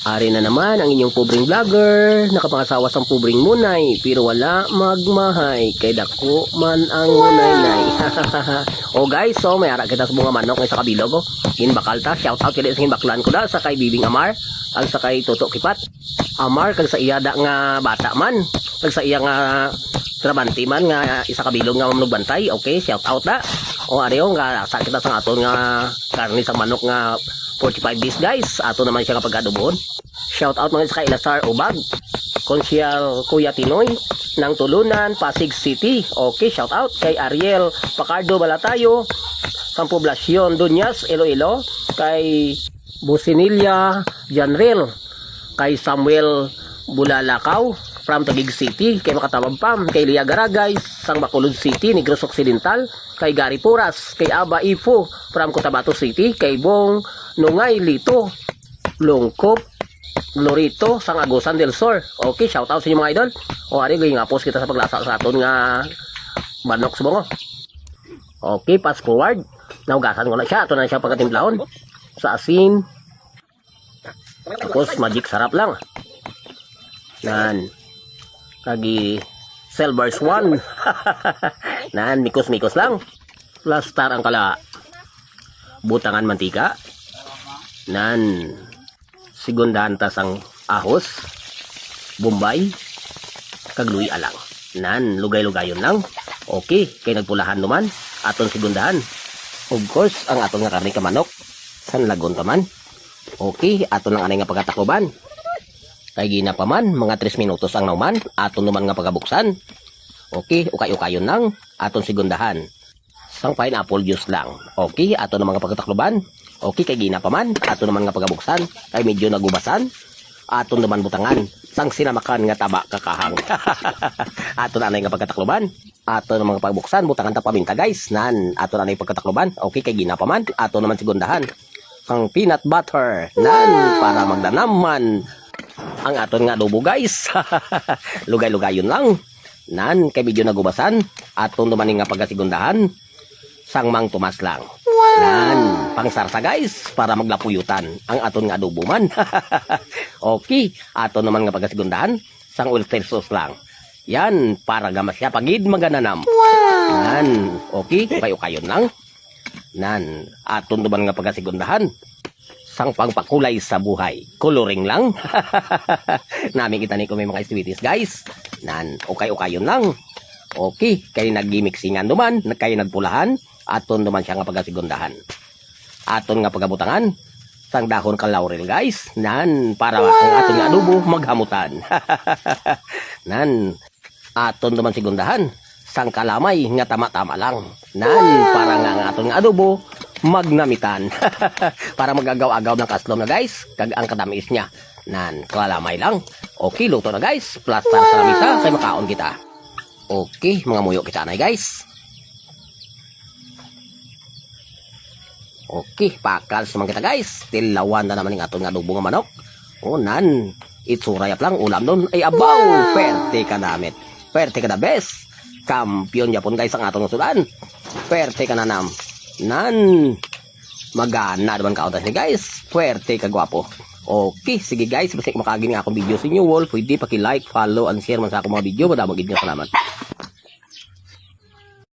Ari na naman ang inyong pobreng vlogger, nakapangasawa sang pobreng munay, pero wala magmahay, kay dako man ang munay-nay. O guys, so may ara kita sa bunga manok sa kabilog, hinbakal ta, shout out kaya sa hinbaklan ko da, sa kay Bibing Amar, ang sa kay Toto Kipat. Amar, kag sa iya da nga bata man, kag sa iya nga trabanti man, nga isa kabilog nga mamnugbantay, okay, shout out da. O ari o, nga sa kita sa aton nga karni sa manok nga 45 days guys, ato naman siya kapag adubon. Shout out mga sa Ilasar Ubag, Konsyal Kuya Tinoy ng Tulunan, Pasig City. Okay, shout out kay Ariel Pacardo Balatayo, sa Poblasyon Dunyas, Iloilo, kay Businilla Janril, kay Samuel Bulalakaw from Taguig City, kay Makatabang Pam, kay Lia Garagay sang Bacolod City, Negros Occidental, kay Gary Puras, kay Aba Ifo from Cotabato City, kay Bong Nungay Lito Lungkop Lorito sang Agusan del Sur. Okay, shout out sa inyo mga idol. O ari gay nga post kita sa paglasa sa aton nga manok sa bungo. Okay, fast forward. Naugasan ko na siya, ato na siya pagkatimplahon sa asin. Tapos magic sarap lang. Nan kagi Silver Swan. Nan mikos-mikos lang. Plastar ang kala butangan mantika. Nan sigundahan tas ang ahos, Bombay, kagluy alang. Nan lugay-lugayon lang. Okay, kay nagpulahan naman aton sigundahan. Of course, ang aton nga karne ka manok san lagon ta man. Okay, aton lang anay nga pagkatakloban. Kay gina pa man mga 3 minutos ang nauman, aton naman nga pagabuksan. Okay, ukay-ukayon lang aton sigundahan. Sang pineapple juice lang. Okay, aton naman nga pagkatakloban. Okay, kay gina pa man, ato naman nga pagabuksan, kay medyo nagubasan, ato naman butangan, sang sinamakan nga taba kakahang. Ato na nga pagkatakloban, ato naman nga pagbuksan, butangan ta paminta guys, nan, ato na nga pagkatakloban, okay, kay gina pa man, ato naman sigundahan, sang peanut butter, nan, para magdanaman, ang aton nga adobo guys, lugay-lugayon lang, nan, kay medyo nagubasan, ato naman nga pagkasigundahan, sang Mang Tomas lang. Nan, pangsarsa guys, para maglapuyutan ang aton nga adobo man. Okay, aton naman nga pagkasigundahan, sang oyster sauce lang. Yan, para gamas siya pagid magananam. Nan, okay, kayo-kayon lang. Nan, aton naman nga pagkasigundahan, sang pangpakulay sa buhay. Coloring lang. Namin kita ni ko may mga sweeties guys. Nan, okay-ukayon lang. Okay, kayo nag-mixingan naman, kayo nagpulahan, aton naman siya nga pagkasigundahan. Aton nga pagabutangan, sang dahon ka laurel guys, nan, para ang aton nga adobo maghamutan. Nan, aton naman sigundahan, sang kalamay nga tama-tama lang. Nan, para nga ang aton nga adobo magnamitan. Para magagaw-agaw ng kaslom na guys, kag ang katamis niya. Nan, kalamay lang. Okay, luto na guys, plastar sa lamisa, kay makaon kita. Okay, mga muyo kita na guys. Okay, pakal sa mga kita guys. Tilawan na naman yung aton nga adobo nga manok. O nan, itsurayap lang, ulam nun ay abaw. Perte ka damit. Perte ka na best. Kampiyon yapon guys ang aton nga sudan. Perte ka na nam. Nan, magana naman kauntas ni guys. Perte ka gwapo. Okay, sige guys, basta makagin nga akong video sa inyo wall. Pwede paki-like, follow, and share man sa akong mga video. Madamag gid nga salamat.